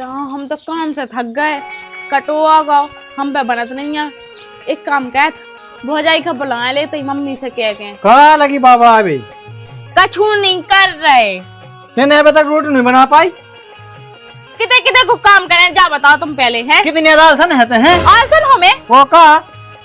राम, हम तो काम से थक गए। कटोआ गाओ हम पे बनत नहीं है। एक काम कर, भौजाई का बुला ले तो मम्मी से कह के। कहा लगी बाबा अभी कछु नहीं कर रहे। तेने अभी तक रोटी नहीं बना पाई। कितने कितने को काम करें जा बताओ तुम पहले हैं। कितनी आलसन है हैं? आलसन हो में वो का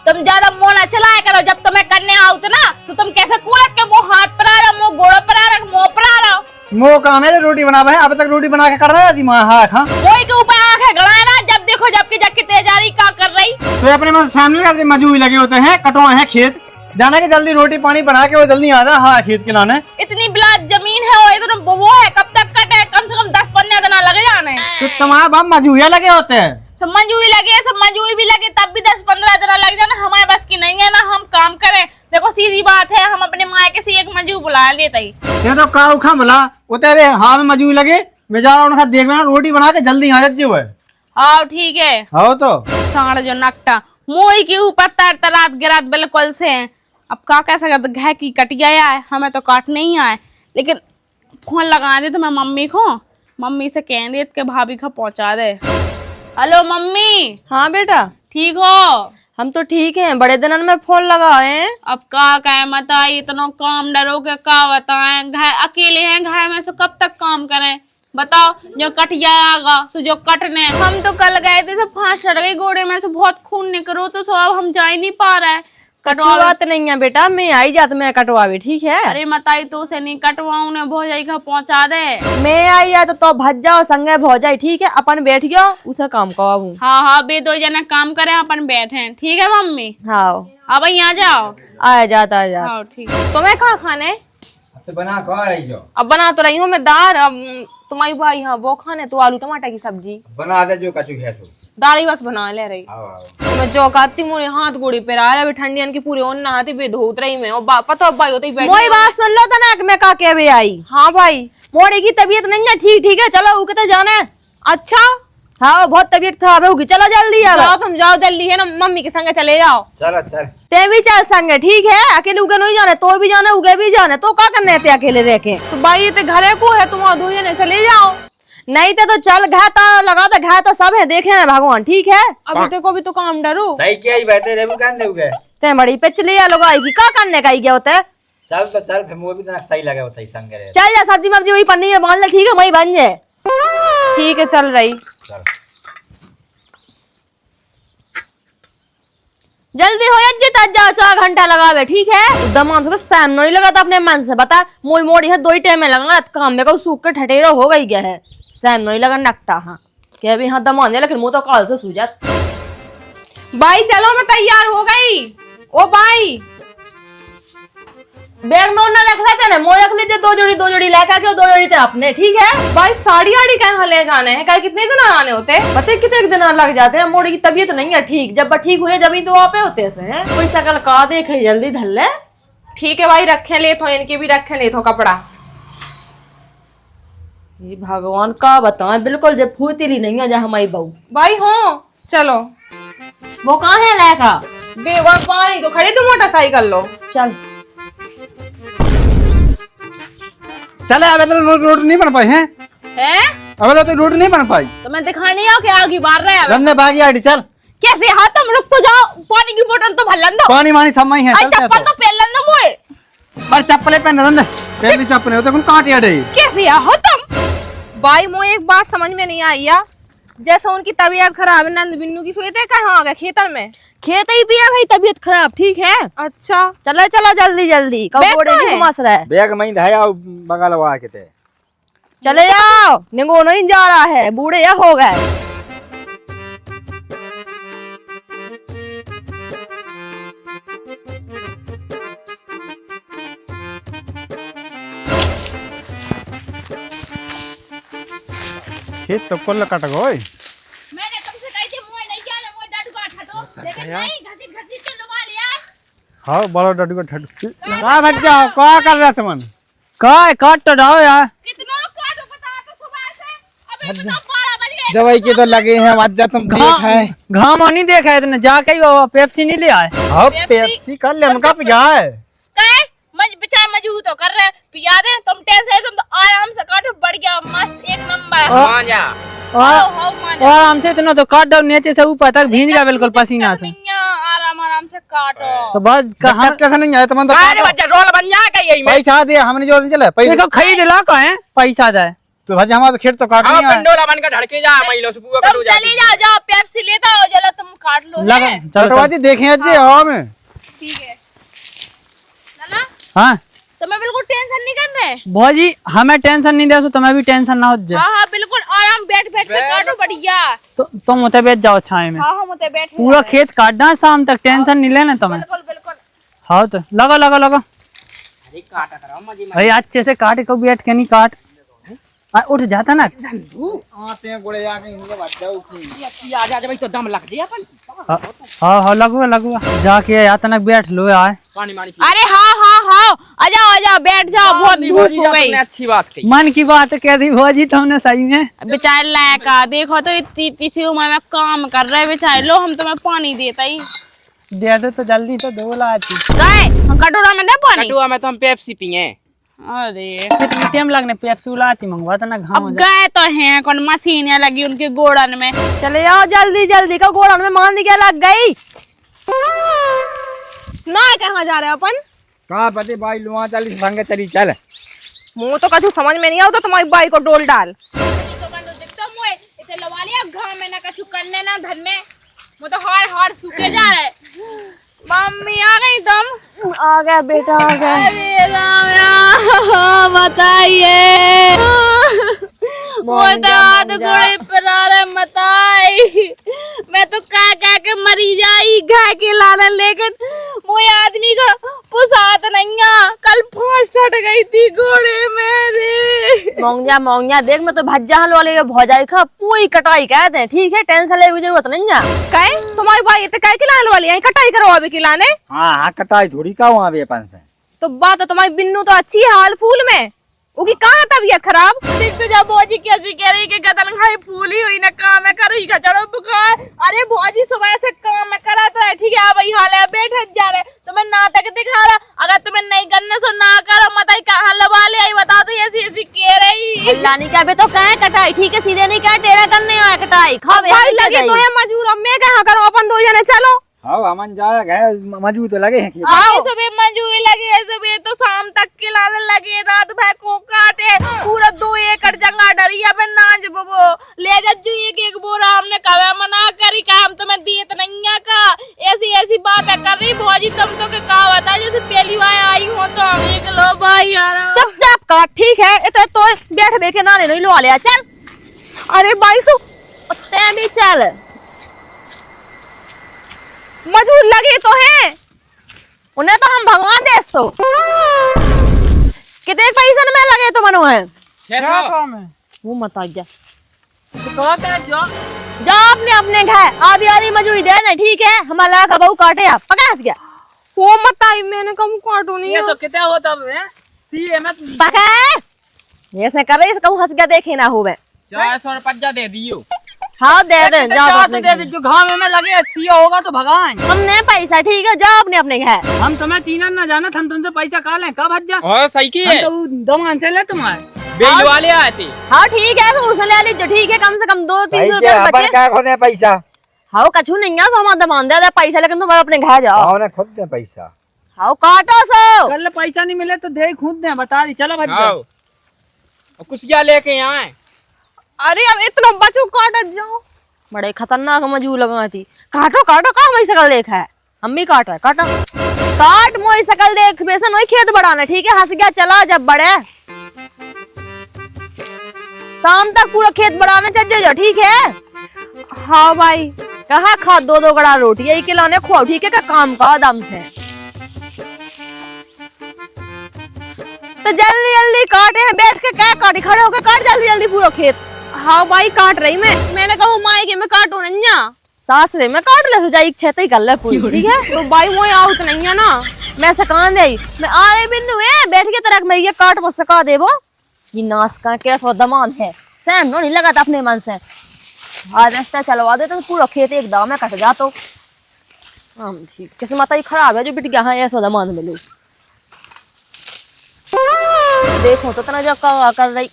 तुम ज्यादा मुंह ना चलाया करो। जब तुम्हें करने आओ तो ना तो तुम कैसे कूलत के मुंह हाथ पर आ रहा, मुंह गोड़ों पर आ रहा, मुंह पर आ रहा। वो काम है रोटी बना है। अब तक रोटी बना के कर रहा है माँ। हाँ खा वही के ऊपर आंखें गड़ाए ना। जब देखो जबकि जबकि तेजारी का कर रही। तो अपने मन सामने करते मजूरी लगे होते हैं। कटवा है खेत जाना कि जल्दी रोटी पानी बना के वो जल्दी आ जा। हाँ खेत के लाने इतनी बिलात जमीन है और इतना वो है। कब तक कटे? कम से कम 10-15 दिन लगे जाने। तो तुम्हारे बाप मजूरिया लगे होते हैं। सब मंजूरी लगे, सब मंजूरी भी लगे, तब भी 10-15 दिन लग जाना। हमारे बस की नहीं है ना हम काम करें। देखो सीधी बात है, हम अपने मायके से एक मजूर बुला लेते ही। ये तो का उखा बोला वो तेरे हाँ में मजूरी लगे। मैं जा रहा हूँ उनका देख लेना रोटी बना के जल्दी आ जाती है। हाँ ठीक है। हाँ तो सांड जो नकटा मोई के ऊपर तर तरात गिरात बिल्कुल से हैं। अब का कह सकते, घे की कटिया है, हमें तो काट नहीं आए। लेकिन फोन लगा दे तो मैं मम्मी को, मम्मी से कह दे के भाभी को पहुंचा दे। Hello mummy. हाँ बेटा ठीक हो? हम तो ठीक हैं। बड़े दिनों में फोन लगाए हैं। अब का कहे बताइए, इतना काम डरो के का बताएं। घर अकेले हैं, घर में से कब तक काम करें बताओ। जो कट जाएगा सो जो कटने। हम तो कल गए थे, सब फांस चढ़ गई घोड़े में से, बहुत खून निकलो तो अब हम जा ही नहीं पा रहे। कटवा बात नहीं है बेटा, मैं आई जात मैं कटवावे ठीक है। अरे बताई तो उसे नहीं कटवाऊं ने भौजाई का पहुंचा दे। मैं आई जा तो भज जाओ संगे भौजाई ठीक है। अपन बैठ गयो उसे काम करवाऊं। हाँ हाँ बे दो जना काम करें अपन बैठे। ठीक है मम्मी? हाँ अब यहाँ जाओ। आ जाता आ जाता। हाँ ठीक है। तुम्हें कहाँ खाने? तो बना कहा रही हो? अब बना तो रही हूँ मैं दाल। अब तुम्हारी भाई हाँ वो खाने तो आलू टमाटर की सब्जी। बना दे जो कचू है तो। दाल ही बस बना ले रही। आओ आओ। तो मैं जो खाती मुझे हाथ गोड़ी पे रहा है ठंडियन की पूरी ओन नहाती बेधोत रही मैं। और पता भाई होते ही बैठ। मोई बात सुन लो तो ना कि मैं का के भी आई। हाँ भाई मोड़ी की तबीयत नहीं है ठीक ठीक है। चलो ऊके तो जाना है। अच्छा। हाँ बहुत तबीयत खराब है होगी। चलो जल्दी अब। जाओ तुम जाओ जल्दी है ना, मम्मी के संग चले जाओ। चल चल ते भी चल संगे ठीक है। अकेले उगे नहीं जाने तो भी जाना उगे भी जाने तो क्या करने थे अकेले रह के। तो भाई ये तो घरे को है, तुम दो जने चले जाओ। नहीं तो चल घा तो लगा तो घा तो सब है देखे हैं भगवान ठीक है। अभी देखो भी तो काम डरो। सही किया ही बैठे रे मुकान दे गए। ते बड़ी पे चले या लोग आएगी का करने का ही गया होता है। चल तो चल फिर वो भी ना सही लगे होता ही संग रे। चल जा सब्जी मब्जी वही पन्नी में बांध ले ठीक है वही बन जाए। ठीक है चल रही। चल जल्दी हो जाओ 4 घंटा लगावे ठीक है। दमान तो टाइम नहीं लगा था अपने मन से बता। मोई मोड़ी है 2 टाइम में लगा काम में को सूख के ठटेरा हो गई गया है। टाइम नहीं लगा नकटा। हाँ क्या भी हाँ दमान है लेकिन मुँह तो काल से सूझत। भाई चलो मैं तैयार हो गई। ओ भाई बैग में ना रख लेते ना मोई रख लीजिए 2 जोड़ी लेकर के 2 जोड़ी थे अपने ठीक है। भाई साड़ी आड़ी कहाँ ले जाने हैं? कल कितने दिन आने होते? पता कितने दिन लग जाते हैं। मोड़ी की तबीयत नहीं है ठीक। जब ठीक हुए जब ही तो आप होते से हैं। कोई शकल का देखे जल्दी धल ले। ठीक है भाई रखे ले तो इनके भी रखे ले तो कपड़ा। ये भगवान का बताएं बिल्कुल जब फूतीली नहीं है जहाँ हमारी बहू। भाई हो चलो। वो कहाँ है लैका? बेवा पानी तो खड़े तो मोटरसाइकिल लो। चल चले अब तो रोटी नहीं बन पाई है। अब तो रोटी नहीं बन पाई। तो मैं दिखाने आओ क्या आगे बार रहे हैं? रंदे बागी आड़ी चल। कैसे? हाँ तुम रुक तो जाओ, पानी की बोतल तो भरलन दो। पानी वानी सब में ही है। चल चप्पल तो पहलन दो मुझे। पर चप्पले पहन रंदे पहली चप्पल होते कौन काट याडे। कैसे हो तुम? भाई मुझे एक बात समझ में नहीं आई यार। जैसे उनकी तबीयत खराब है नंद बिन्नू की, सोते कहाँ आ गए खेतन में? खेत ही पिया भाई तबीयत खराब ठीक है। अच्छा चलो चलो जल्दी कब बैग बोड़े कहाँ नहीं है? घुमास रहा है। बैग में ही है बगल लगा के ते। चले जाओ निगो नहीं जा रहा है बूढ़े या हो गए। खेत तो कोल्ला काट गई। मैंने तुमसे कही थी मुझे नहीं किया, मुझे डाटू काट हटो, लेकिन नहीं घसीट घसीट के लुभा लिया। हाँ बड़ा डडू का ठड का भज जाओ का कर रहा तुमन का काट तो जाओ यार। कितना काटो बता तो सुबह से अबे तो 12 बज गए। दवाई के तो लगे हैं आज जा तुम देख है। घाम नहीं देखा है इतने जाके वो पेप्सी नहीं ले आए। हाँ पेप्सी कर ले उनका पिया है। कहे बेचारा मजबूर तो कर रहे पिया दे। तुम टेंशन तुम तो आराम से काटो, बढ़िया मस्त एक नंबर। और आराम से इतना तो काट दो नीचे से ऊपर तक भींज गया बिल्कुल पसीना से। आराम आराम से काटो। तो बस कहाँ कैसे नहीं आया तुम तो अरे बच्चा रोल बन जाएगा यही में। पैसा दिया हमने जो नहीं चला पैसा देखो खरीद ला कहे पैसा जाए तो भाई हमारा खेत तो काट नहीं पंडोला बन का ढड़के जा महिला से पूरा तुम चली जाओ, जाओ पेप्सी लेता हो, चलो तुम काट लो। लगा है? चलो कटवा जी देखें आज हवा में। ठीक है लाला, हाँ तुम्हें बिल्कुल टेंशन नहीं करना है। भौजी हमें टेंशन नहीं दे सो तुम्हें भी टेंशन ना हो जाए। हाँ हाँ बिल्कुल आराम बैठ बैठ के काटो बढ़िया। तो तुम उते बैठ जाओ छाए में। हाँ हम उते बैठे पूरा खेत काटना है शाम तक, टेंशन नहीं लेना तुम्हें। बिल्कुल बिल्कुल। हाँ तो लगा लगा लगा अरे काटा करो मजी भाई अच्छे से काट को बैठ के नहीं काट उठ जाता ना। आते हैं गोड़े जाके इनके बात जाओ की आ जा भाई तो दम लग जाए अपन। हाँ हाँ लगुआ लगुआ जाके या तनक बैठ लो आए। पानी मानी अरे हाँ हाँ हाँ आ जाओ बैठ जाओ, बहुत धूप हो गई। अच्छी बात कही। मन की बात कह दी भौजी तुमने सही में। बेचारे लायका देखो तो इतनी सी उम्र में काम कर रहे बेचारे। लो हम तुम्हें पानी देता ही दे दो तो जल्दी तो दो लाती। गए हम कटोरा में दे पानी। कटुआ में तो हम पेप्सी पिए। अरे कितनी टाइम लगने पेप्सी उलाती मंगवा तो ना घाम हो अब जाए। गए तो हैं कौन मशीनें लगी उनके गोड़न में। चले जाओ जल्दी जल्दी का गोड़न में मान क्या लग गई ना। कहाँ जा रहे हो अपन? कहाँ पति भाई लुआ चल संग चली चल। मुँह तो कछु समझ में नहीं आता तुम्हारी बाई को डोल डाल। करने ना धरने वो तो हार सूखे जा रहे। मम्मी आ गई तुम? आ गया बेटा आ गया। अरे राम बताइए हाथ घोड़े पर आ रहे बताई। मैं तो कह के मरी जाई घा के लाना, लेकिन मोए आदमी को पुसात नहीं आ। कल फास्ट हट गई थी घोड़े मेरे। मोंगजा देख मैं तो भज्जा हल वाले भौजाई खा पूरी कटाई कहते हैं। ठीक है टेंशन लेने की जरूरत नहीं है। कहे तुम्हारी भाई इतने काय खिलाने वाली है कटाई करो अभी खिलाने। हाँ हाँ कटाई थोड़ी का वहाँ भी अपन से। तो बात तो तुम्हारी बिन्नू तो अच्छी है हाल फूल में, उनकी कहाँ तबीयत खराब। देख तो जा भौजी कैसी कह रही कि गदन खाई फूली हुई ना काम में करी का चढ़ो बुखार। अरे भौजी सुबह से काम में करा तो है। ठीक है अब हाल है बैठ जा रहे तुम्हें नाटक दिखा रहा। अगर तुम्हें नहीं करने सो ना करो मत कहाँ लबा ले आई बता दो। ऐसी ऐसी कह रही लानी क्या बे तो कहे कटाई ठीक है सीधे नहीं कहे टेढ़ा करने आया कटाई खा लगी तो है मजूर। अब मैं कहाँ करूँ अपन दो जने चलो। हाँ अमन जाएगा मजबूत तो लगे हैं कि सुबह मंजूरी लगी है सुबह तो शाम तक खिलाने लगे। रात भर को काटे पूरा 2 एकड़ जंगल डरिया में नाच बबो ले जू एक बोरा। हमने कहा मना करी काम तुम्हें दिए नहीं का। ऐसी ऐसी बातें कर रही भौजी तुम तो के कहा बता जैसे पहली बार आई हो तो देख लो भाई यार। चुपचाप काट ठीक है इतने तो बैठ बैठ के नाने नहीं लो लिया चल। अरे बाई सु भी चल मजूर लगे तो हैं उन्हें तो हम भगवान दे सो। कितने पैसे में लगे तो मनो है 600 में वो मत आ जा जो जाओ अपने अपने घर आधी आधी मजूरी दे ना ठीक है। हमारा का बहू काटे आप पकास गया वो मत आई मैंने कम काटू नहीं ये तो कितना होता है सीए में पका ऐसे कर रही कहूँ हंस गया देखे ना होवे। 400 रुपया दे दियो। हाँ दे दे जाओ अपने दे दे जो घाव में लगे सीए होगा तो भगवान। हमने पैसा ठीक है जाओ अपने अपने घर। हम तुम्हें चीना ना जाना हम तुमसे पैसा कहा लें कब हज जा। और सही की है हम तो दमान से ले तुम्हारे बेल वाले आए थे। हाँ ठीक है तो उसने ले लीजिए ठीक है कम से कम 2-3 सही रुपए के अपन बचे। क्या खोदे पैसा। हाँ कछु नहीं है सो हम दमान दे पैसा लेकिन तुम अपने घर जाओ। हाँ उन्हें खुद दे पैसा। हाँ काटो सो कल पैसा नहीं मिले तो दे खुद दे बता दी चलो भज आओ और कुसिया लेके आए। अरे अब इतना बचो काट जाओ बड़े खतरनाक मजू लगा थी। काटो काटो का हमारी शकल देखा है हम भी काट रहे काटो काट मोरी शकल देख वैसे नहीं खेत बढ़ाना ठीक है। हंस गया चला जब बड़े शाम तक पूरा खेत बढ़ाने चल जाओ ठीक है। हाँ भाई कहा खा 2-2 गड़ा रोटी यही खिलाने खुआ ठीक है का काम का दम से। तो जल्दी जल्दी काटे बैठ के क्या काटे खड़े होकर काट जल्दी जल्दी पूरा खेत। हाँ भाई काट रही मैंने कहा मायके में काटू नहीं सासरे में काट ले जाई इच्छा ही कर ले पूरी ठीक है। तो भाई वो आओ तो नहीं है ना मैं सकान दे मैं आ रही बिन्नू है बैठ के तरह मैं ये काट वो सका देबो। ये नाश का क्या सो दमान है सहन नहीं लगा था अपने मन से। आज रास्ता चलवा दे तो पूरा खेत एक दाव में कट जा तो ठीक किस्मत ही खराब है जो बिट गया हाँ ऐसा दमान मिलू। देखो तो तना जब कर रही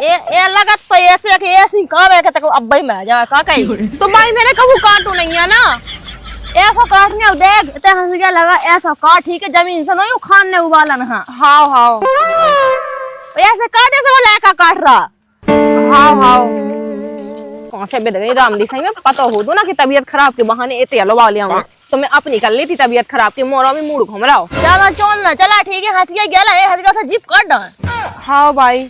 ए लगत तो ऐसे कि ऐसी काम है कि तक अब भाई मैं जा का कही तो भाई मैंने कहूं काटू नहीं है ना ऐसा काटने अब देख इतना हंस गया लगा ऐसा काट ठीक है जमीन से नहीं खान ने उबालन हां ऐसे काटे से वो लड़का काट रहा हां कौन से बेद गई रामदी सही में पता हो दो ना कि तबीयत खराब के बहाने ए तेलो वाले आऊं तो मैं अपनी कर ली थी तबीयत खराब की मोरा में मूड घूम रहा हो चला चल ना चला ठीक है हंस गया हंस गया था जीप काट डाल हां भाई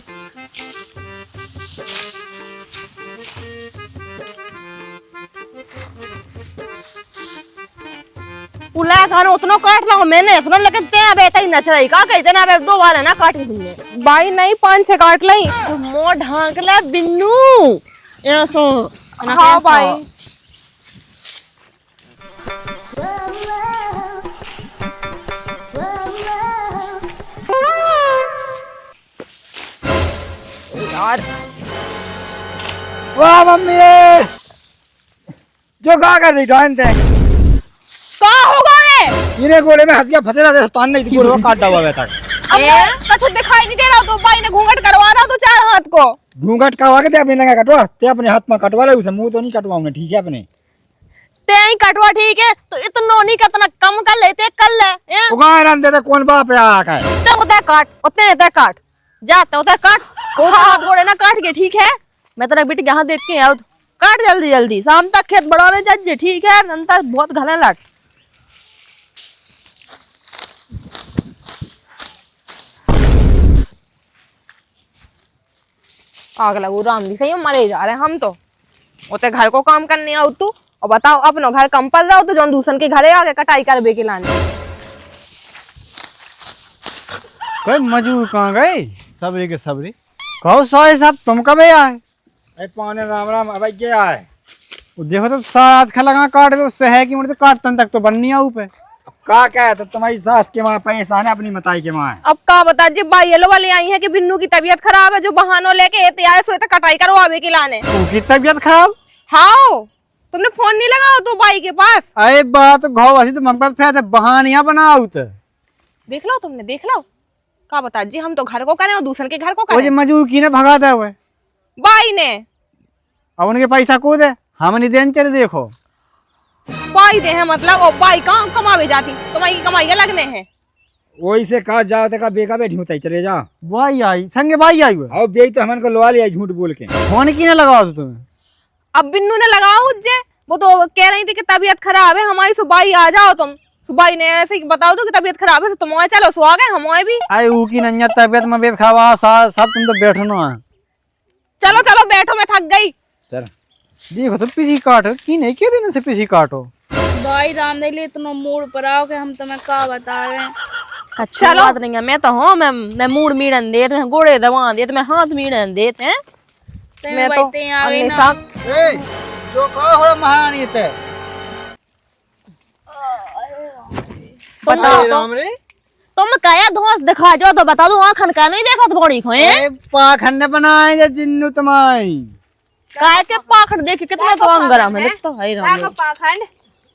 उला खान उतना काट लो मैंने इतना लेकिन ते अब ऐसा ही नचराई का कहते ना अब 2 बार है ना काटी तुमने भाई नहीं 5-6 काट लई तो मोर ढांक ले बिन्नू ये सो हां भाई यार वाह मम्मी जो गा कर रही डांट है का होगा है इन्हें गोले में हंस गया फंसे रहते तान नहीं गोले में काट डाला हुआ था कुछ दिखाई नहीं दे रहा तो भाई ने घूंघट करवा रहा तो 4 हाथ को घूंघट करवा के ते अपने लगा कटवा ते अपने हाथ में कटवा ले उसे मुंह तो नहीं कटवाऊंगा ठीक है अपने ते ही कटवा ठीक है तो इतना नहीं कितना कम कर लेते कर ले उगा रन दे कौन बाप है आका है ते उते काट उते काट जाते उते काट हाथ गोड़े ना काट के ठीक है मैं तेरा बेटी यहां देख के आऊं काट जल्दी जल्दी शाम तक खेत बढ़ाने जज ठीक है नंता बहुत घने लट आग लगू राम जी सही मरे जा रहे हम तो उते घर को काम करने आओ तू और बताओ अपनो घर कम पड़ रहा हो तो जौन दूसरन के घरे आके कटाई करबे के लाने कोई मजूर कहाँ गए सबरी के सबरी कहो सारे साहब तुम कब आए अरे पाने राम राम अब क्या है वो देखो तो साथ खा लगा काट दो उससे है कि मुझे काटतन तक तो बननी है ऊपर का क्या है तो तुम्हारी सास के वहाँ पैसा है अपनी मताई के वहाँ अब का बता जी भाई येलो वाली आई है कि बिन्नू की तबीयत खराब है जो बहानों लेके तैयार सोए तक कटाई करवावे के लाने उनकी तबीयत खराब हाँ तुमने फोन नहीं लगाओ तो भाई के पास अरे बात घाव ऐसी तो मन पर फैल बहानिया बनाओ तो देख लो तुमने देख लो का बता जी हम तो घर को करें और दूसरे के घर को वो करें जो मजूर की ने भगा दे हुए भाई ने अब उनके पैसा को दे हम नहीं देन चले देखो भाई दे है मतलब और भाई कहाँ कमावे जाती तुम्हारी कमाई लगने हैं वही से कहा जाओ तो बेका बैठी होता चले जा भाई आई संगे भाई आई हुए अब बेई तो हमन को लवा लिया झूठ बोल के फोन की ने लगाओ तो तुम्हें अब बिन्नू ने लगाओ उज्जे वो तो कह रही थी कि तबीयत खराब है हमारी सुबाई आ जाओ तुम सुबाई ने ऐसे ही बताओ तो कि तबीयत खराब है तो तुम चलो सो आ गए हम भी आई ऊ की नन्या तबीयत में बेत खावा सब तुम तो बैठो ना चलो चलो बैठो मैं थक गई चल देखो तो पीसी काटो की नहीं के दिन से पीसी काटो भाई जान दे ले इतना मूड पर आओ कि हम तुम्हें का बतावे अच्छा बात नहीं है मैं तो हूँ मैं मूड मीड़न देत मैं गोड़े दबा देत मैं हाथ मीड़न देत हैं मैं तो हमेशा जो कहो हो महारानी ते बताओ तो तुम कया दोस्त दिखा जो तो बता दो आँखन का नहीं देखा तो बड़ी खोए पाखंड बनाए जे जिन्नू तुम्हारी काय के पाखंड देखे कितना तो अंगरम है तो है राम पाखंड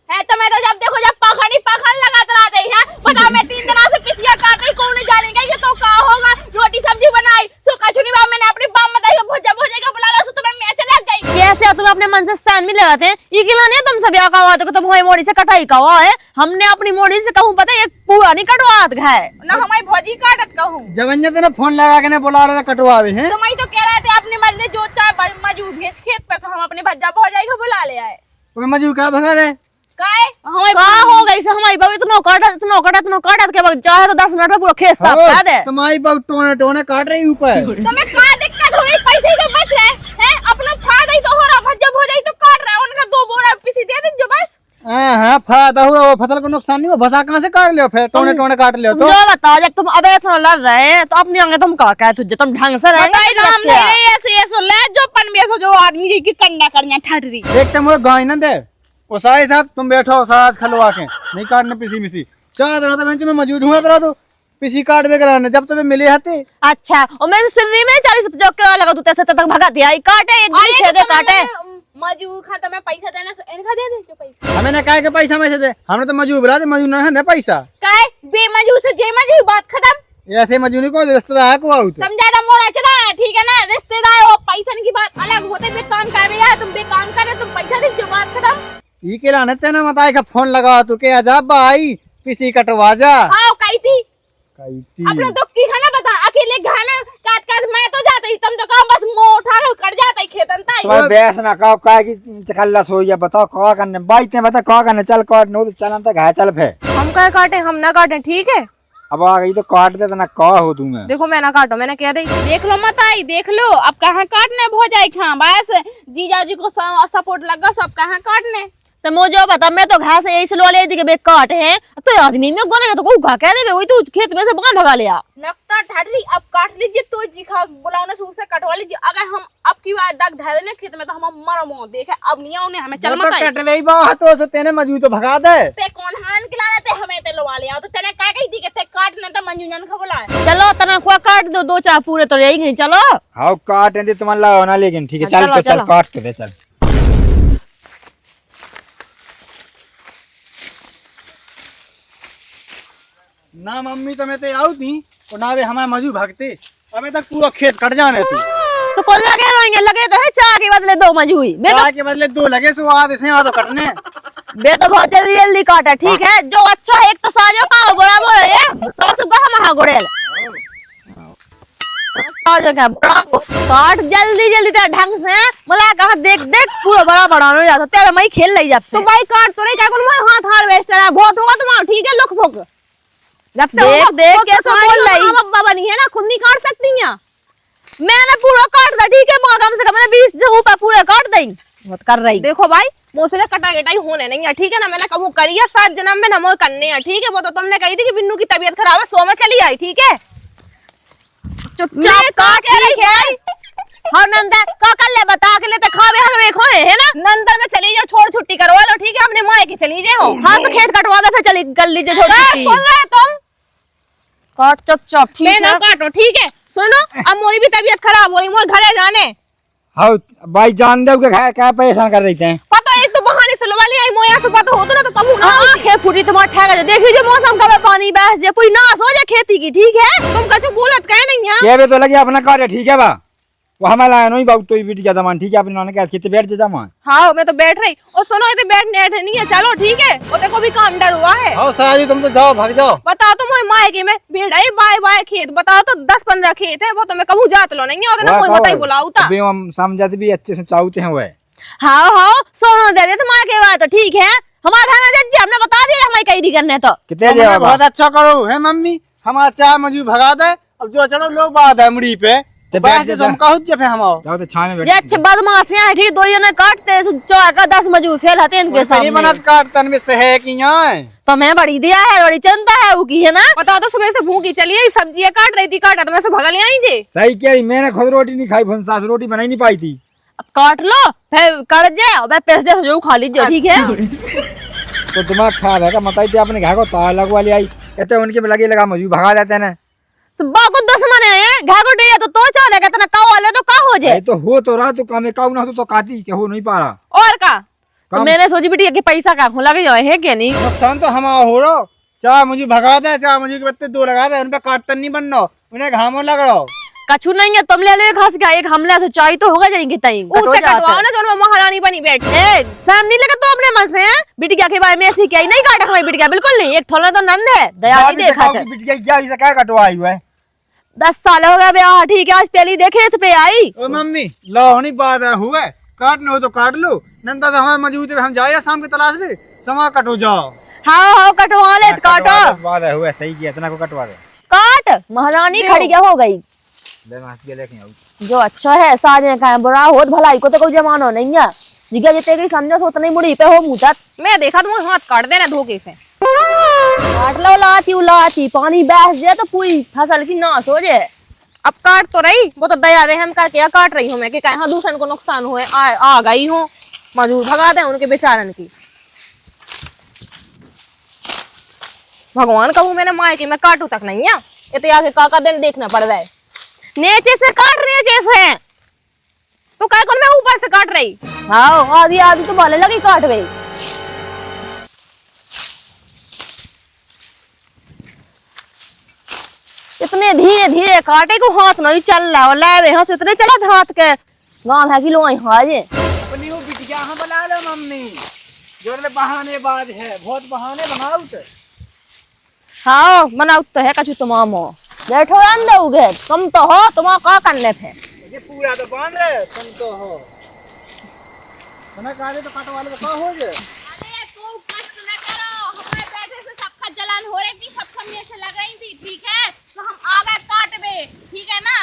है तो मैं तो जब देखो जब पाखंड लगाते रहते हैं बताओ मैं 3 दिन से पिसिया काट रही कौन नहीं जानेगा ये तो का होगा रोटी सब्जी बनाई सो कचुनी बाप मैंने अपनी बाप बताई भोजे का बुला लो सो तुम्हें मैं चला गई कैसे तुम अपने मन से सहन नहीं लगाते ये किला नहीं तुम सब का हुआ तो तुम हमारी मोड़ी से कटाई का हुआ है हमने अपनी मोड़ी से कहूं पता ये पूरा नहीं कटवात है ना हमारी भौजी काटत कहूं जवन्य तेने फोन लगा के ने बुला रहा कटवावे हैं तुम ही तो कह रहे थे अपनी मर्जी जो चाहे मजू भेज खेत पे सो हम अपने भज्जा भौजाई को बुला ले आए तुम्हें मजू का भगा दे काहे हमारी का हो गई से हमारी बाबू इतना काटा के बाद चाहे तो 10 मिनट में पूरा खेत साफ कर दे तुम्हारी बात टोने टोने काट रही ऊपर तुम्हें का दिक्कत हो रही पैसे ही तो बच रहे हैं अपना फायदा ही तो हो रहा भज्जा भौजाई तो काट रहा है उनका 2 बोरा पिसी दे दे जो बस हां फायदा हो रहा वो फसल को नुकसान नहीं हो भसा कहां से काट लियो फिर टोने टोने काट लियो तो जो बताओ जब तुम अब इतना लड़ रहे हैं तो अपने आगे तुम का कहते हो तुम ढंग से रहे बताई राम दे ऐसे ऐसे ले जो पन में ऐसे जो आदमी की कंडा करना ठहरी एक टाइम वो गाय न दे ओ साई साहब तुम बैठो साज खलवा के नहीं काटने पिसी मिसी चाह रहा था मैं में मौजूद हुआ तेरा तो पिसी काट बे कराने जब तुम्हें मिले हते अच्छा और मैं सिर्री में 40 जो करा लगा तू तैसे तक भगा दिया काटे एक दिन छेदे काटे मजू खा तो मैं पैसा देना सो इनका दे दे जो पैसा हमें ना काहे के पैसा में से दे हमने तो मजूब बुला दे मजूब ना है पैसा काहे बे मजू से जे मजू बात खत्म ऐसे मजूरी को रिश्तेदार को आऊ तो समझा मोड़ा चला है, ठीक है ना। रिश्तेदार हो, पैसा की बात अलग होते, बेकान कर रहे तुम, बेकान कर रहे तुम, पैसा दीजिए, बात खत्म। ई के लाने तेने बताई का फोन लगा तू के आजा भाई पीसी कटवा जा आओ कही थी कही अपने दुख की है ना, बता अकेले घाना काट काट मैं तो जाता ही, तुम तो काम बस मुंह उठा लो कर जाता ही खेतन ता तुम्हारे बेस ना कहो का कि चखल्लस हो या बताओ का करने बाई ते बता का करने चल काट नो तो चलन तक है चल फे हम क्या काटे, हम ना काटे, ठीक है। अब आ गई तो काट दे तो ना का हो तू मैं देखो मैं ना काटो, मैंने कह दी। देख लो मत आई, देख लो अब कहाँ काटने हो जाए खा, बस जीजा जी को सपोर्ट लगा सब कहाँ काटने। तो मुझे बता, मैं तो घास यही से लो ले दी के बे काटे हैं, तो आदमी में गोने तो को कह दे वही तो खेत में से बगान भगा लिया। नक्ता ठाडली अब काट लीजिए तो जी खा बुलाने से उसे कटवा लीजिए। अगर हम अब की बार दाग धरे ने खेत में तो हम मरमो देखे अब नहीं आउने हमें चल मत आई। कटले बा तो से तेने मजूरी तो भगा दे ते कौन हान खिला रहे थे हमें ते लवा लिया तो तेने का कही थी कि ते काटने तो मंजूजन का बुला चलो तना को काट दो, दो चार पूरे तो रहेंगे। चलो हां काट दे तुम्हारा ला ना, लेकिन ठीक है चल तो चल काट के दे चल। ना मम्मी तो मैं ते आऊ थी और ना वे हमारे मजू भागते अबे तक पूरा खेत कट जाने तू तो कौन लगे रहेंगे, लगे तो है चार के बदले दो मजूरी। बे तो, के बदले दो लगे तो आधे से आधो कटने बे तो बहुत जल्दी जल्दी काटा, ठीक है। जो अच्छा है एक तो साजो का बराबर है सब तो हम हां गोड़ेल साजो का बराबर काट जल्दी जल्दी तेरा ढंग से मला कहा देख देख पूरा बड़ा बढ़ाने जाता तेरे मैं खेल लई जब से। तो भाई काट तो नहीं क्या करूं मैं, हाथ हार्वेस्टर है बहुत होगा तुम्हारा, ठीक है। लुक फुक जब से देख देख कैसे बोल रही हम अब्बा बनी है ना, खुद नहीं काट सकती हैं। मैंने पूरा काट दिया, ठीक है। मां कम से कम मैंने 20 से ऊपर पूरा काट दी, मत कर रही। देखो भाई मुझसे कटा कटाई होने नहीं है, ठीक है ना। मैंने कबू करी है 7 जन्म में नमो करने हैं, ठीक है। वो तो तुमने कही थी कि बिन्नू की तबीयत खराब है, सो में चली आई, ठीक है। चुपचाप काट ठीक है। हाँ नंदा का कर ले बता के ले तो खावे हलवे खोए है ना। नंदर में चली जाओ, छोड़ छुट्टी करवा लो, ठीक है। अपने माए की चली जाओ, हाँ तो खेत कटवा दो फिर चली कर लीजिए छोटी सुन रहे तुम, काट चुपचाप, ठीक मैं है। ना काटो, ठीक है। सुनो अब मोरी भी तबीयत खराब हो रही, मोर घरे जाने हां भाई जान दे के क्या परेशान कर रही थे पता एक तो बहाने से लवा ले आई मोया से पता होतो ना तो कबू ना आंखें फूटी तुम्हारा ठेका जो देखी जो मौसम का पानी बहस जे कोई नाश हो जाए खेती की, ठीक है। तुम कछु बोलत कह नहीं है। के बे तो लगे अपना कार्य ठीक है बा वो हमारा नहीं बाबू तो बीट गया दमान, ठीक है। अपने नौने के कितने बैठ जा मान। हाँ मैं तो बैठ रही और सुनो इतने बैठने नहीं है, चलो ठीक है। वो को भी काम डर हुआ है। आओ साजी तुम तो जाओ भाग जाओ। बताओ तुम माए की में भेड़ है बाय बाय खेत, बताओ तो 10-15 खेत है, वो तो मैं कबू जात लो नहीं है ना, कोई बताई बुलाऊ था अभी हम समझाते भी अच्छे से चाहते हैं वो हाँ हाँ सोनो दे दे तुम्हारे के बाद तो ठीक है। हमारा खाना जज्जी हमने बता दिया हमारी कहीं नहीं करने तो कितने दे तुमने बाबा बहुत अच्छा करो है मम्मी, हमारा चाय मजू भगा दे। अब जो चलो लोग बात है मुड़ी पे तो बैठ बैठ जा जा। हम कहूं जे पे हम आओ जाओ तो छान में ये बैठ अच्छे बदमाशियां है, ठीक। दो जने काटते चार का 10 मजूर फेल आते इनके सही सामने। बनत काट तन में से है कि यहाँ तो मैं बड़ी दिया है, बड़ी चिंता है वो की है ना। बताओ तो सुबह से भूखी चली आई, सब्जियां काट रही थी, काटा तो मैं से भगा ले आई जे। सही कह रही, मैंने खुद रोटी नहीं खाई, भन सास रोटी बनाई नहीं पाई थी। अब काट लो फिर कर जाए और पैसे दे जो खा लीजिए, ठीक है। तो दिमाग खराब है का बताई थी आपने, घर को तार लगवा ले आई कहते उनके में लगे लगा मजू भगा देते हैं। तो बाको 10 मने है घागो डे तो चले कहते ना काव वाले तो का हो जाए। भाई तो हो तो रहा तो काम काऊ ना तो काती के हो नहीं पा रहा। और का तो मैंने सोची बेटी कि पैसा का हो लगे जाए है क्या नहीं। नुकसान तो हमारा हो रहा। चाय मुझे भगा दे, चाय मुझे के पत्ते 2 लगा दे, उन पे काटतन नहीं बनना, उन्हें घामों लग रहा। कछु नहीं है, तुम ले लो एक घास का, एक हमले से चाय तो होगा जाएंगे तई उससे कटवाओ ना जो मैं महारानी बनी बैठी। सैम नहीं लगा तो अपने मन से बिटिया के बारे में ऐसी क्या नहीं काटा हमारी बिटिया, बिल्कुल नहीं। एक थोड़ा तो नंद है दया नहीं देखा था। बिट गई क्या इसे क्या कटवाई हुआ है 10 साल हो गया ब्याह, ठीक है। आज पहली देखे तो पे आई। ओ मम्मी लो नहीं बात है हुआ काटने हो तो काट लो, नंदा तो हमें मौजूद है, हम जाए शाम की तलाश में समा कटो जाओ। हाँ हाँ कटवा ले काटो बात है हुआ सही किया, इतना को कटवा दे। काट महारानी खड़ी क्या हो गई। ले मास के लेके आओ जो अच्छा है साजे का बुरा हो भलाई को तो कोई जमानो नहीं है। जिगा जिते की समझो सो उतनी मुड़ी पे हो मुंह तक। मैं देखा तुम हाथ काट देना धोखे से। काट लो लाती पानी बह जाए तो पूरी फसल की नाश हो जाए। अब काट तो रही, वो तो दया रहम करके या काट रही हूँ मैं कि कहीं दूसरे को नुकसान हुए आ गई हूँ, मजदूर भगा दे उनके बेचारन की। भगवान कहूँ मैंने माए की मैं काटू तक नहीं है, ये तो आगे का दिन देखना पड़ रहा है। नीचे से काट नीचे से तो क्या करूं मैं ऊपर से काट रही। हाँ आधी आधी तो भाले लगी काट गई। इतने धीरे धीरे काटे को हाथ नहीं चल रहा और ले यहाँ से इतने चला हाथ के गाँव है कि लो यहाँ जे अपनी वो बिटिया हाँ बना लो मम्मी जो बहानेबाज है, बहुत बहाने बनाओ तो। हाँ मना तो है कछु तमाम हो बैठो अंदर उगे तुम तो हो तुम क्या करने थे ये पूरा तो बांध रहे तुम तो हो काटे तो काटवा लो का हो गए। अरे तू कष्ट न करो, हमारे बैठे से सबका जलन हो रही थी, सबका मेरे से लगाई थी, ठीक है तो हम आ गए काटबे, ठीक है ना।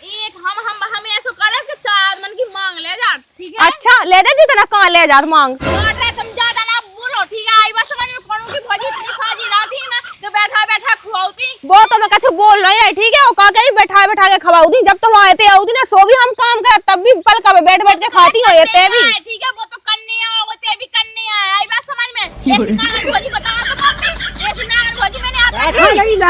एक हम ऐसा करे कि 4 मन की मांग ले जा, ठीक है। अच्छा ले दे जितना कहाँ ले जा मांग काट रहे तुम ज्यादा ना बोलो, ठीक है। आई बात समझ में कौन की भोजी इतनी फाजी रहती है ना जो बैठा बैठा खुआती। वो तो मैं कछु बोल रही है, ठीक है। वो कहा के बैठा बैठा के खवाऊ दी, जब तुम आए थे आऊ दी ना सो भी हम काम कर तब भी पल का बैठ बैठ के खाती हो ये भी, ठीक है। वो तो करनी है, वो ते भी करनी है, आई बात समझ में। ऐसी नागन भोजी बताओ तो मम्मी, ऐसी नागन भोजी मैंने आता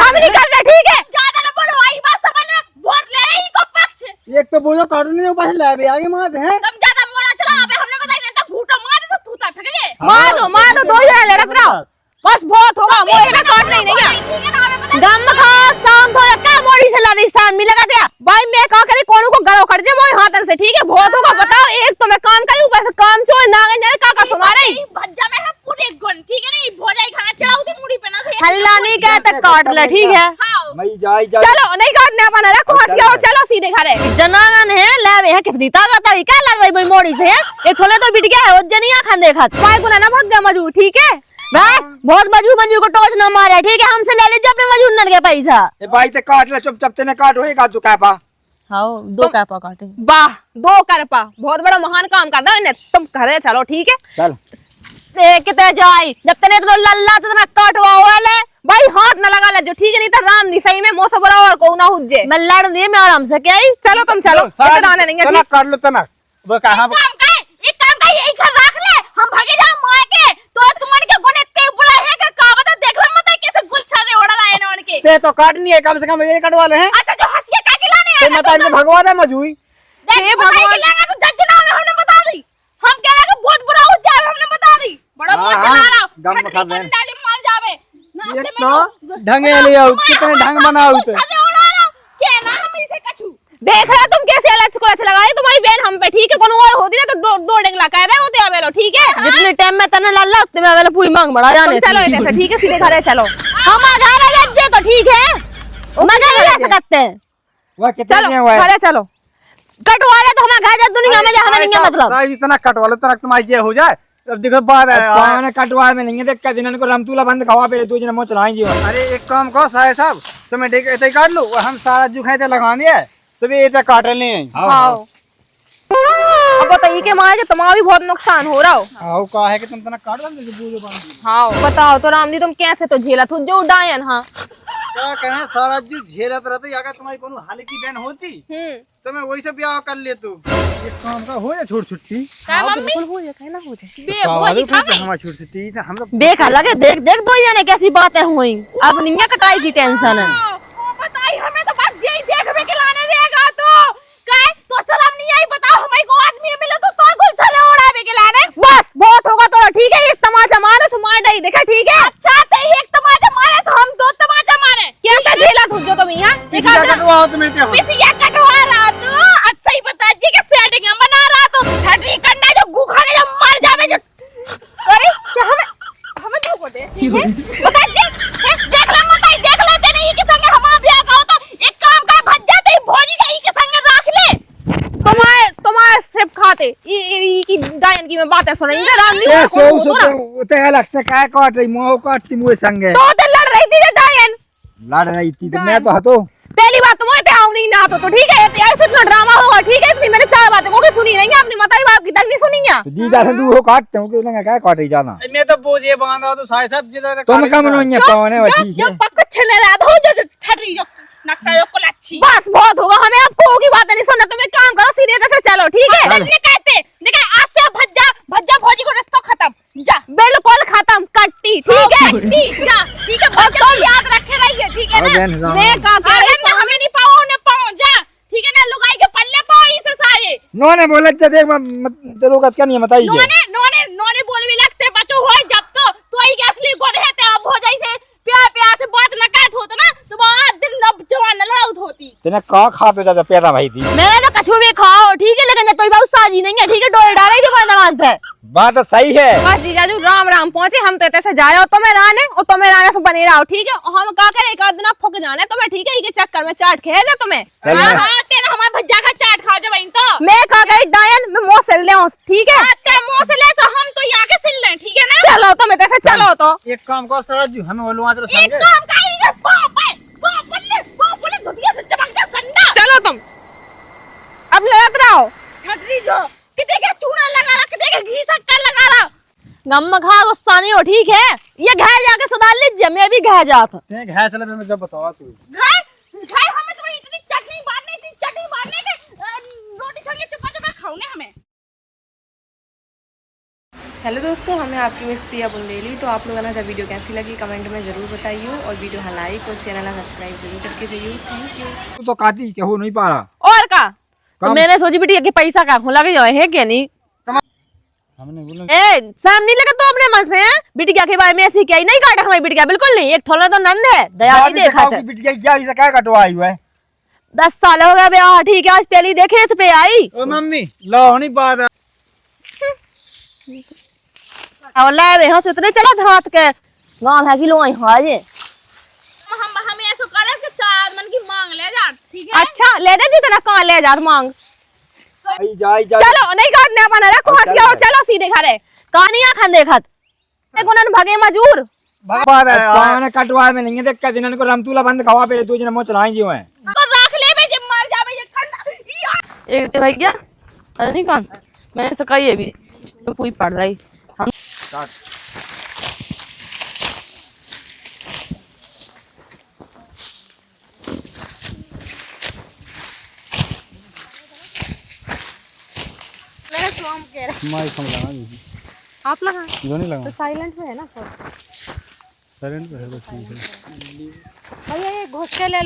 हम नहीं कर रहे, ठीक है। ज्यादा ना बोलो, आई बात समझ में। बहुत ले रही को पक्ष, एक तो बोलो काटू नहीं ऊपर से लाए आगे मार दे हैं। तुम ज्यादा मोड़ा चला, अबे हमने बताई नहीं तो घूटा मार दे तो थूता फेंक दे। मार दो 2 जना ले रख रहा बस बहुत होगा। वो एक काट नहीं ठीक है ना, हमें पता दम खा शांत हो जा, क्या मोड़ी से लानी शान मिल लगा दिया भाई। मैं कहा करी कोनू को गलो कर जे मोई हाथन से, ठीक है। बहुत होगा बताओ, एक तो मैं काम करी ऊपर से काम छोड़ नागन जाने का सुना रही भज्जा में है पूरे गुण, ठीक है। नहीं भोजाई खाना चढ़ाऊ दी मुड़ी पे ना से हल्ला नहीं कहता काट ले, ठीक है। खाओ मई जाई चलो नहीं काटने अपन रखो हंस और चलो सीधे घरे जनागन है ले है कितनी ताकत है क्या लड़ रही मोड़ी से है। एक थोड़े तो बिट गया है वो जनिया खान देखा पाए गुना ना भाग गया मजू, ठीक है। बस बहुत मजू को टोच ना मारे, ठीक है। हमसे ले लीजिए अपने मजूर नर के पैसा। ए भाई ते काट ले चुप चुप तेने काट होएगा तू कैपा। हाँ 2 कैपा काटे वाह 2 कैपा बहुत बड़ा महान काम कर दो इन्हें। तुम घरे चलो, ठीक है। चल कितने जाई जब तेने तो लल्ला तो कटवा वाले भाई हाथ न लगा ले जो, ठीक है। नहीं तो राम नहीं सही में मौसम बड़ा और को ना हुज्जे मैं लड़ दिए मैं आराम से क्या चलो तुम चलो इतना आने नहीं है, तना ठीक? कर लो तना वो कहां एक काम का यही कर रख ले, हम भागे जा मार के तो तुमन के गुण इतने बुरा है कि का बता देख ले मत कैसे गुलछने उड़ रहा है इन्होंने के। ते तो काटनी है, कम से कम ये कटवा ले हैं। अच्छा जो हंसिए का खिलाने ते आया मता ने भगवान है मजूई देख भगवान खिलाना तो जज ना हमने बता दी, हम कह रहे कि बहुत बुरा हो जाए हमने बता दी। बड़ा हाँ, मुंह चला रहा गम खा ले। डाले मार जावे एक तो ढंगे ले आओ, कितने ढंग बनाओ ते छले उड़ा रहा के ना हम इसे कछु देख रहा तुम कैसे अलग को अच्छा लगा रही तुम्हारी बहन हम पे, ठीक है। कोनो और होती ना तो 2 डेंगला कह रहे होते आवेलो, ठीक है। जितने टाइम में तने लल्ला उतने में आवेलो पूरी मांग बढ़ा जाने चलो ऐसे, ठीक है। सीधे घरे चलो हम घर आ जाते तो ठीक है, मगर नहीं जा सकते। वो कितने चलो हुआ है घरे चलो कटवा ले तो हमें घर जा दुनिया में जा हमें नहीं है मतलब। साइज इतना कटवा लो तना तुम्हारी जे हो जाए। अब देखो बात है पाने कटवा में नहीं है देख के दिन को रमतूला बंद खवा पे 2 जना मोच चलाएं जी। अरे एक काम करो साहे साहब तुम्हें देख ऐसे ही काट लो, हम सारा जुखाए ते लगा दिया सभी ऐसे काट ले। हाँ अब बताइए के मारे तुम्हारा भी बहुत नुकसान हो रहा हो। आओ का है कि तुम तना काट दो बूझो बांध हाँ बताओ तो राम जी तुम कैसे तो झेला तू जो डायन। हाँ क्या कहना सारा जो झेलत रहते अगर तुम्हारी कोनो हाल की बहन होती तो मैं वही से ब्याह कर ले। तू एक काम का हो जाए छोट छुट्टी का मम्मी हो जाए कहना हो जाए बे भोजी खा गई हमारी छोट छुट्टी से हम लोग देखा लगे देख देख 2 जने कैसी बातें हुई अब नहीं है कटाई की टेंशन है। ओ बताई हमें तो बस यही देखबे के लाने देगा तो शर्म नहीं आई। बताओ हमारे को आदमी मिले तो गुलछले उड़ावे के लाने बस बहुत होगा तो ठीक है। एक तमाचा मारे तो मार दई देखा, ठीक है। अच्छा तो एक तमाचा मारे से हम 2 तमाचा मारे क्या का झेला तुझ जो तुम यहाँ क्या कटवा हो तुम्हें क्या पिसिया कटवा रहा तू अच्छा ही बता जी के सेटिंग बना रहा तो छटरी करना जो गुखा के जो मर जावे जो। अरे क्या हमें दो को दे बता जी देख ले मत देख लेते नहीं के संग हम ब्याह का हो तो एक काम कर भज जाते ही भोजी के के संग रख ले। तुम्हारे सिर्फ खाते ई की डायन की मैं बातें सुन रही राम जी ए सो ते अलग से काय काट रही मोह काटती मुए संगे तो लड़ रही थी डायन लड़ रही थी तो मैं तो हतो पहली बात तुम्हारे पे आऊं नहीं ना तो ठीक है। ऐसे इतना ड्रामा होगा, ठीक है। इतनी मैंने 4 बातें को सुनी नहीं है अपनी माता बाप की तक नहीं सुनी है। तो दीदा से तू हो काटते हूं कि लंगा काय काट रही जाना मैं तो बोझे बांधा तो सारे साहब जिधर तुम कम नहीं कौन है वो ठीक जो है। पक्का छले रहा हो जो छटरी जो नक्का जो कोलाची बस बहुत होगा, हमें आपको की बातें नहीं सुनना। तुम एक काम करो सीधे से चलो, ठीक है। चलने कैसे देखा आज से भज्जा भोजी को रिश्ता खत्म जा बिल्कुल खत्म कट्टी, ठीक है। जा ठीक है भज्जा याद रखे रहिए, ठीक है और बहन ना। राम। मैं का कह रही अरे हमें नहीं पाओ ने पाओ जा ठीक है ना। लुगाई के पल्ले पाओ इसे सारे नोने बोले देख ते लोग क्या नहीं बताई नोने बोल भी लगते बच्चों हो जब तो ही के असली गुण है ते अब हो जाई से प्यार प्यार से बात न कहत हो तो ना तो बहुत दिन जवान न लड़ा तेने का खा तो ज्यादा पैदा भाई थी मैंने तो कछु भी खाओ ठीक है, लेकिन तो बहुत साजी नहीं है ठीक है, डोल डाल रही थी दामाद पे। बात तो सही है। बस जीजाजू राम राम पहुंचे, हम तो इतने से जा रहे हो तो मैं रहने और तो मैं रहने से बने रहो ठीक है, और हम का करे एक आध दिन आप फुक जाना है तो मैं ठीक है, ये चक्कर में चाट खे जा तुम्हें। चल हाँ मैं- हाँ तेरा हमारे भज्जा का चाट खा जा बहन तो मैं का गई डायन मैं मुंह से ले ठीक है। तेरा मुंह से ले सो हम तो यहाँ के सिल रहे हैं, ठीक है ना। चलो तो मैं तैसे चलो तो एक काम करो सरजू, हमें बोलो वहां तो एक काम का इधर बाप बोले धुतिया से चमक जा संडा। चलो तुम अब लड़त रहो। हटरी जो कितने के चूना लगा रहा, कितने के घी शक्कर लगा रहा। गम खा गुस्सा नहीं हो ठीक है, ये घाय जाके सुधार लीजिए, मैं भी घाय जात हूं। ठीक है चले मैं जब बताओ तू घाय घाय हमें तो इतनी चटनी मारने थी, चटनी मारने के रोटी संगे चुपा चुपा खाऊंगे हमें। हेलो दोस्तों, हमें आपकी मिस प्रिया बुंदेली। तो आप लोगों ने जब वीडियो कैसी लगी कमेंट में ज़रूर बताइए और वीडियो लाइक और चैनल सब्सक्राइब जरूर करके जाइए। Thank you. तू तो काती क्या हो नहीं पा रहा। और का तो मैंने सोची बेटी कि पैसा का खुला के जाए है क्या नहीं। हमने बोला ए साम नहीं लगा तो अपने मन से हैं? बिटिया के बारे में ऐसी क्या ही नहीं काटा हमारी बिटिया बिल्कुल नहीं, एक ठोला तो नंद है दया नहीं देखा था। बिटिया क्या इसे क्या कटवाई हुआ है। 10 साल हो गया ब्याह ठीक है, आज पहली देखे तो पे आई ओ मम्मी लो नहीं बात है। और ले वे हंस इतने चला धात के गांव है कि लोई हाजे। हम ऐसा करे कि 4 मन की मांग ले जा, ठीक है। अच्छा ले दे जितना कहां ले जात मांग। आई जाई जा चलो नहीं काटने अपना रखो हंसिया और चलो सीधे घरे कहानियां खान देखत एक उन्हन भगे मजूर। बात है पाने कटवाए में नहीं है, देख के दिन को रमतूला बंद खवा पे दो जन मोच चलाई जीव है। तो रख ले बे, जब मर जावे ये ठंडा। एक भाई क्या अरे नहीं कौन मैंने सकाई है भी तो पूरी पड़ रही हम मेरा स्वाम कह रहा माइक हम लगा दीजिए। आप लगा जो नहीं लगा साइलेंट में है ना साइलेंट पे है बस ठीक है। भैया ये घोट के ले लो।